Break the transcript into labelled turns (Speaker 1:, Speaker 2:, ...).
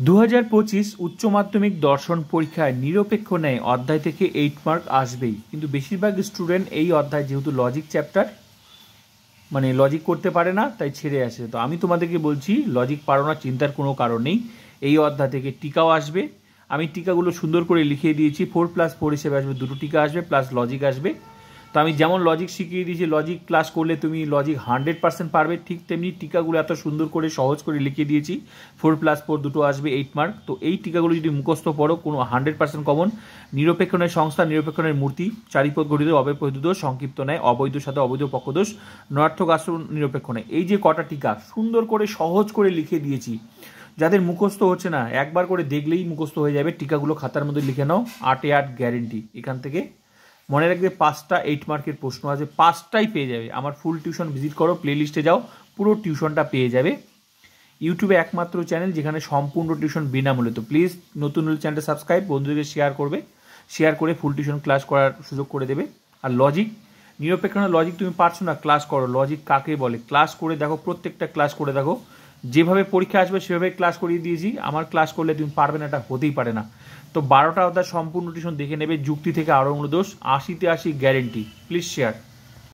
Speaker 1: 2025 উচ্চ মাধ্যমিক দর্শন পরীক্ষায় নিরপেক্ষ ন্যায় অধ্যায় থেকে 8 মার্ক আসবেই, কিন্তু বেশিরভাগ স্টুডেন্ট এই অধ্যায় যেহেতু লজিক চ্যাপ্টার মানে লজিক করতে পারে না তাই ছেড়ে আসে। তো আমি তোমাদেরকে বলছি লজিক পারো না চিন্তার কোনো কারণ নেই, এই অধ্যায় থেকে টিকাও আসবে। আমি টিকাগুলো সুন্দর করে লিখিয়ে দিয়েছি, 4+4 হিসেবে আসবে, দুটো টিকা আসবে প্লাস লজিক আসবে। তো আমি যেমন লজিক শিখিয়ে দিয়েছি, লজিক ক্লাস করলে তুমি লজিক 100% পারবে, ঠিক তেমনি টিকাগুলো এত সুন্দর করে সহজ করে লিখিয়ে দিয়েছি। 4+4 দুটো আসবে 8 মার্ক। তো এই টিকাগুলো যদি মুখস্থ পড়ো কোনো 100% কমন। নিরপেক্ষণের সংস্থা, নিরপেক্ষণের মূর্তি, চারিপদ গঠিত, অব্যবহিত দোষ, সংক্ষিপ্ত ন্যায়, অবৈধ সাথে অবৈধ পক্ষদোষ, নয়ার্থক আচরণ, নিরপেক্ষ ন্যায়, এই যে কটা টিকা সুন্দর করে সহজ করে লিখে দিয়েছি। যাদের মুখস্থ হচ্ছে না একবার করে দেখলেই মুখস্থ হয়ে যাবে। টিকাগুলো খাতার মধ্যে লিখে নাও, 8-এ 8 গ্যারেন্টি। এখান থেকে মনে রাখবে 5টা 8 মার্কের প্রশ্ন আছে, 5টাই পেয়ে যাবে। আমার ফুল টিউশন ভিজিট করো, প্লে লিস্টে যাও, পুরো টিউশনটা পেয়ে যাবে। ইউটিউবে একমাত্র চ্যানেল যেখানে সম্পূর্ণ টিউশন বিনামূল্যে। তো প্লিজ নতুন হলে চ্যানেলটা সাবস্ক্রাইব, বন্ধুদেরকে শেয়ার করবে, শেয়ার করে ফুল টিউশন ক্লাস করার সুযোগ করে দেবে। আর লজিক, নিরপেক্ষ লজিক তুমি পারছো না, ক্লাস করো। লজিক কাকে বলে ক্লাস করে দেখো, প্রত্যেকটা ক্লাস করে দেখো। যেভাবে পরীক্ষা আসবে সেভাবে ক্লাস করিয়ে দিয়েছি। আমার ক্লাস করলে তুমি পারবে না, এটা হতেই পারে না। তো 12টা অধ্যায় সম্পূর্ণ টিউশন দেখে নেবে, যুক্তি থেকে আরও দোষ, 80-তে 80 গ্যারেন্টি। Please share.